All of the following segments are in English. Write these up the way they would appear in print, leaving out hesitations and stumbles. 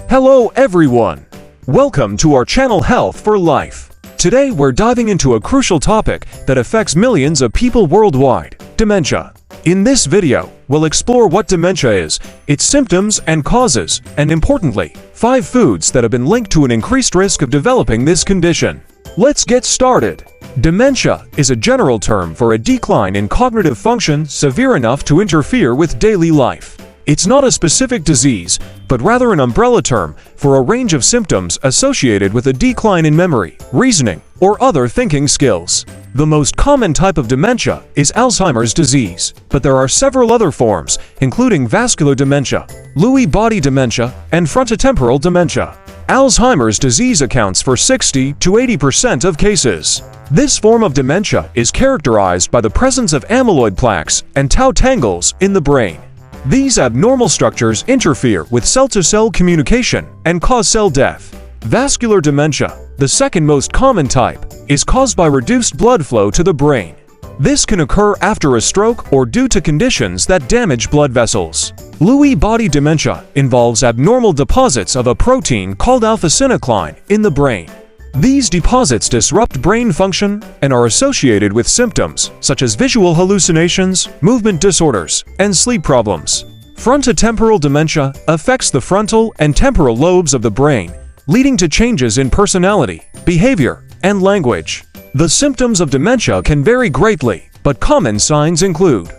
Hello everyone! Welcome to our channel Health for Life. Today we're diving into a crucial topic that affects millions of people worldwide: dementia. In this video, we'll explore what dementia is, its symptoms and causes, and importantly, 5 foods that have been linked to an increased risk of developing this condition. Let's get started. Dementia is a general term for a decline in cognitive function severe enough to interfere with daily life. It's not a specific disease, but rather an umbrella term for a range of symptoms associated with a decline in memory, reasoning, or other thinking skills. The most common type of dementia is Alzheimer's disease, but there are several other forms, including vascular dementia, Lewy body dementia, and frontotemporal dementia. Alzheimer's disease accounts for 60 to 80% of cases. This form of dementia is characterized by the presence of amyloid plaques and tau tangles in the brain. These abnormal structures interfere with cell-to-cell communication and cause cell death. Vascular dementia, the second most common type, is caused by reduced blood flow to the brain. This can occur after a stroke or due to conditions that damage blood vessels. Lewy body dementia involves abnormal deposits of a protein called alpha-synuclein in the brain. These deposits disrupt brain function and are associated with symptoms such as visual hallucinations, movement disorders, and sleep problems. Frontotemporal dementia affects the frontal and temporal lobes of the brain, leading to changes in personality, behavior, and language. The symptoms of dementia can vary greatly, but common signs include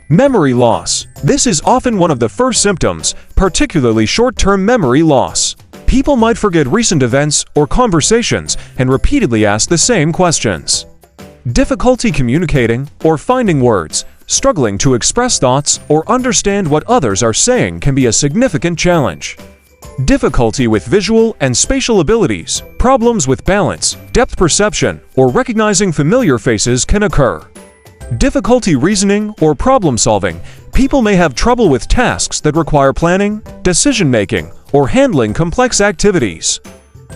memory loss. This is often one of the first symptoms, particularly short-term memory loss. People might forget recent events or conversations and repeatedly ask the same questions. Difficulty communicating or finding words, struggling to express thoughts or understand what others are saying can be a significant challenge. Difficulty with visual and spatial abilities, problems with balance, depth perception, or recognizing familiar faces can occur. Difficulty reasoning or problem solving. People may have trouble with tasks that require planning, decision-making, or handling complex activities.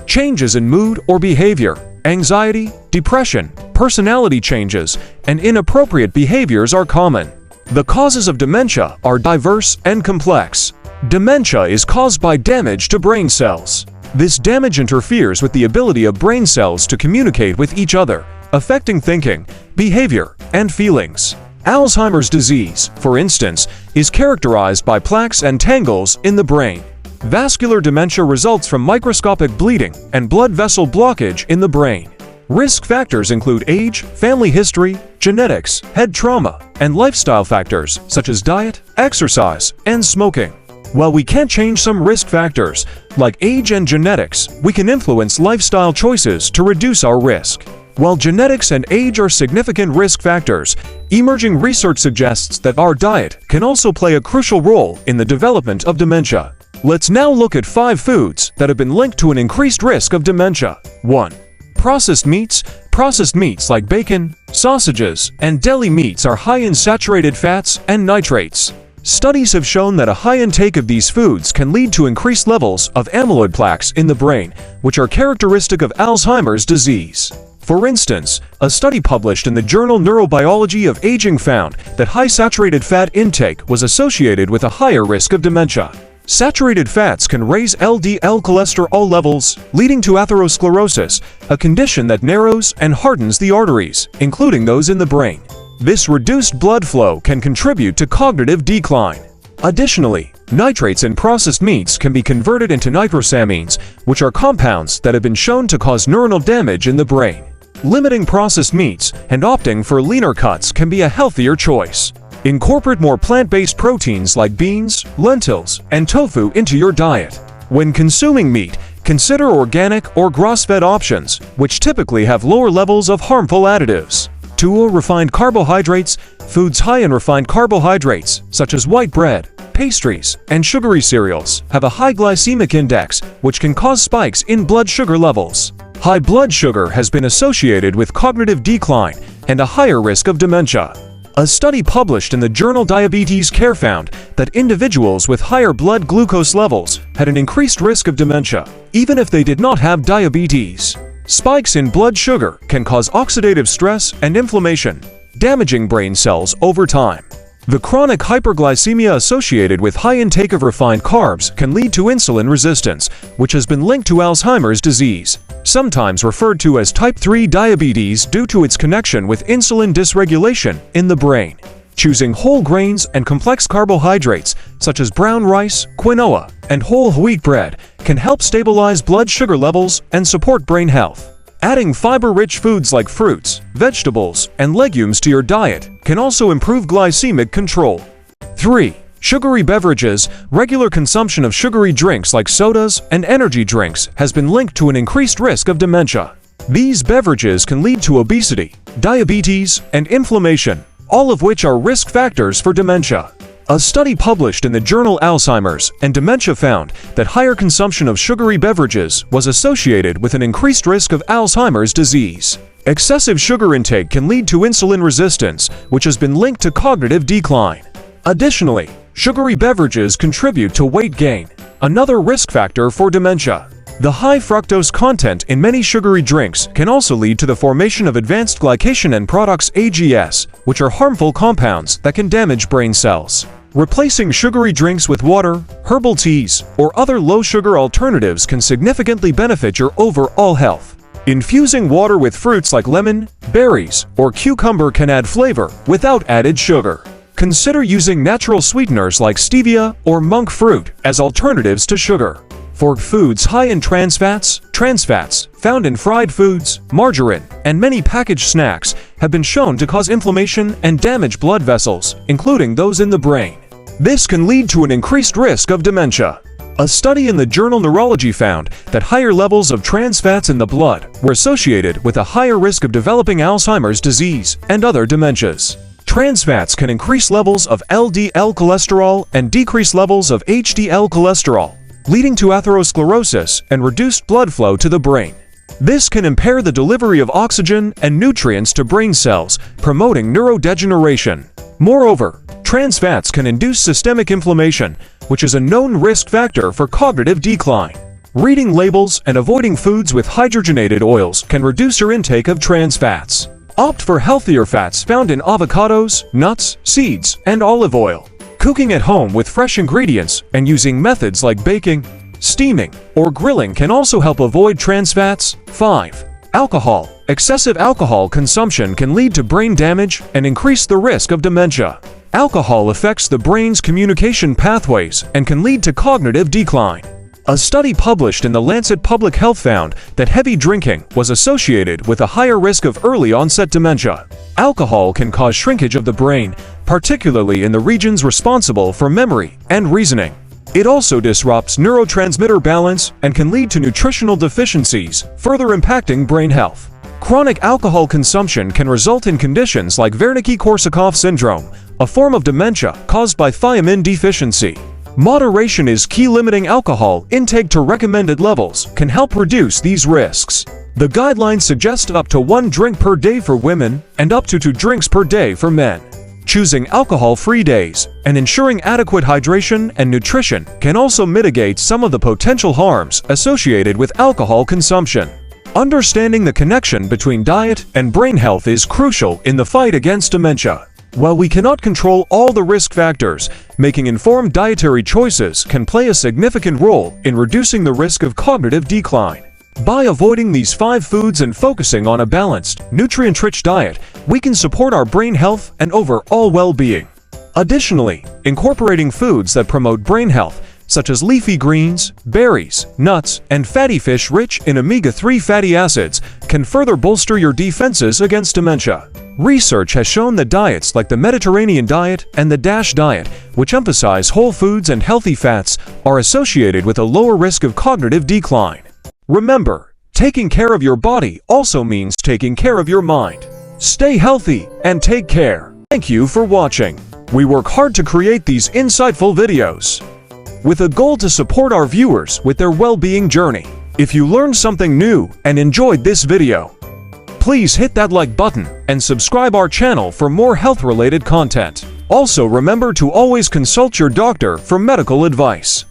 Changes in mood or behavior, anxiety, depression, personality changes, and inappropriate behaviors are common. The causes of dementia are diverse and complex. Dementia is caused by damage to brain cells. This damage interferes with the ability of brain cells to communicate with each other, affecting thinking, behavior, and feelings. Alzheimer's disease, for instance, is characterized by plaques and tangles in the brain. Vascular dementia results from microscopic bleeding and blood vessel blockage in the brain. Risk factors include age, family history, genetics, head trauma, and lifestyle factors such as diet, exercise, and smoking. While we can't change some risk factors, like age and genetics, we can influence lifestyle choices to reduce our risk. While genetics and age are significant risk factors, emerging research suggests that our diet can also play a crucial role in the development of dementia. Let's now look at 5 foods that have been linked to an increased risk of dementia. 1. Processed meats. Processed meats like bacon, sausages, and deli meats are high in saturated fats and nitrates. Studies have shown that a high intake of these foods can lead to increased levels of amyloid plaques in the brain, which are characteristic of Alzheimer's disease. For instance, a study published in the journal Neurobiology of Aging found that high saturated fat intake was associated with a higher risk of dementia. Saturated fats can raise LDL cholesterol levels, leading to atherosclerosis, a condition that narrows and hardens the arteries, including those in the brain. This reduced blood flow can contribute to cognitive decline. Additionally, nitrates in processed meats can be converted into nitrosamines, which are compounds that have been shown to cause neuronal damage in the brain. Limiting processed meats and opting for leaner cuts can be a healthier choice. Incorporate more plant-based proteins like beans, lentils, and tofu into your diet. When consuming meat, consider organic or grass-fed options, which typically have lower levels of harmful additives. 2. Refined carbohydrates. Foods high in refined carbohydrates, such as white bread, pastries, and sugary cereals, have a high glycemic index, which can cause spikes in blood sugar levels. High blood sugar has been associated with cognitive decline and a higher risk of dementia. A study published in the journal Diabetes Care found that individuals with higher blood glucose levels had an increased risk of dementia, even if they did not have diabetes. Spikes in blood sugar can cause oxidative stress and inflammation, damaging brain cells over time. The chronic hyperglycemia associated with high intake of refined carbs can lead to insulin resistance, which has been linked to Alzheimer's disease, sometimes referred to as type 3 diabetes due to its connection with insulin dysregulation in the brain. Choosing whole grains and complex carbohydrates, such as brown rice, quinoa, and whole wheat bread, can help stabilize blood sugar levels and support brain health. Adding fiber-rich foods like fruits, vegetables, and legumes to your diet can also improve glycemic control. 3. Sugary beverages. Regular consumption of sugary drinks like sodas and energy drinks has been linked to an increased risk of dementia. These beverages can lead to obesity, diabetes, and inflammation, all of which are risk factors for dementia. A study published in the journal Alzheimer's and Dementia found that higher consumption of sugary beverages was associated with an increased risk of Alzheimer's disease. Excessive sugar intake can lead to insulin resistance, which has been linked to cognitive decline. Additionally, sugary beverages contribute to weight gain, another risk factor for dementia. The high fructose content in many sugary drinks can also lead to the formation of advanced glycation end products AGS, which are harmful compounds that can damage brain cells. Replacing sugary drinks with water, herbal teas, or other low-sugar alternatives can significantly benefit your overall health. Infusing water with fruits like lemon, berries, or cucumber can add flavor without added sugar. Consider using natural sweeteners like stevia or monk fruit as alternatives to sugar. For foods high in trans fats found in fried foods, margarine, and many packaged snacks have been shown to cause inflammation and damage blood vessels, including those in the brain. This can lead to an increased risk of dementia. A study in the journal Neurology found that higher levels of trans fats in the blood were associated with a higher risk of developing Alzheimer's disease and other dementias. Trans fats can increase levels of LDL cholesterol and decrease levels of HDL cholesterol, leading to atherosclerosis and reduced blood flow to the brain. This can impair the delivery of oxygen and nutrients to brain cells, promoting neurodegeneration. Moreover, trans fats can induce systemic inflammation, which is a known risk factor for cognitive decline. Reading labels and avoiding foods with hydrogenated oils can reduce your intake of trans fats. Opt for healthier fats found in avocados, nuts, seeds, and olive oil. Cooking at home with fresh ingredients and using methods like baking, steaming, or grilling can also help avoid trans fats. 5. Alcohol. Excessive alcohol consumption can lead to brain damage and increase the risk of dementia. Alcohol affects the brain's communication pathways and can lead to cognitive decline. A study published in The Lancet Public Health found that heavy drinking was associated with a higher risk of early-onset dementia. Alcohol can cause shrinkage of the brain, particularly in the regions responsible for memory and reasoning. It also disrupts neurotransmitter balance and can lead to nutritional deficiencies, further impacting brain health. Chronic alcohol consumption can result in conditions like Wernicke-Korsakoff syndrome, a form of dementia caused by thiamine deficiency. Moderation is key. Limiting alcohol intake to recommended levels can help reduce these risks. The guidelines suggest up to 1 drink per day for women and up to 2 drinks per day for men. Choosing alcohol-free days and ensuring adequate hydration and nutrition can also mitigate some of the potential harms associated with alcohol consumption. Understanding the connection between diet and brain health is crucial in the fight against dementia. While we cannot control all the risk factors, making informed dietary choices can play a significant role in reducing the risk of cognitive decline. By avoiding these 5 foods and focusing on a balanced, nutrient-rich diet, we can support our brain health and overall well-being. Additionally, incorporating foods that promote brain health, such as leafy greens, berries, nuts, and fatty fish rich in omega-3 fatty acids, can further bolster your defenses against dementia. Research has shown that diets like the Mediterranean diet and the DASH diet, which emphasize whole foods and healthy fats, are associated with a lower risk of cognitive decline. Remember, taking care of your body also means taking care of your mind. Stay healthy and take care. Thank you for watching. We work hard to create these insightful videos with a goal to support our viewers with their well-being journey. If you learned something new and enjoyed this video, please hit that like button and subscribe our channel for more health-related content. Also remember to always consult your doctor for medical advice.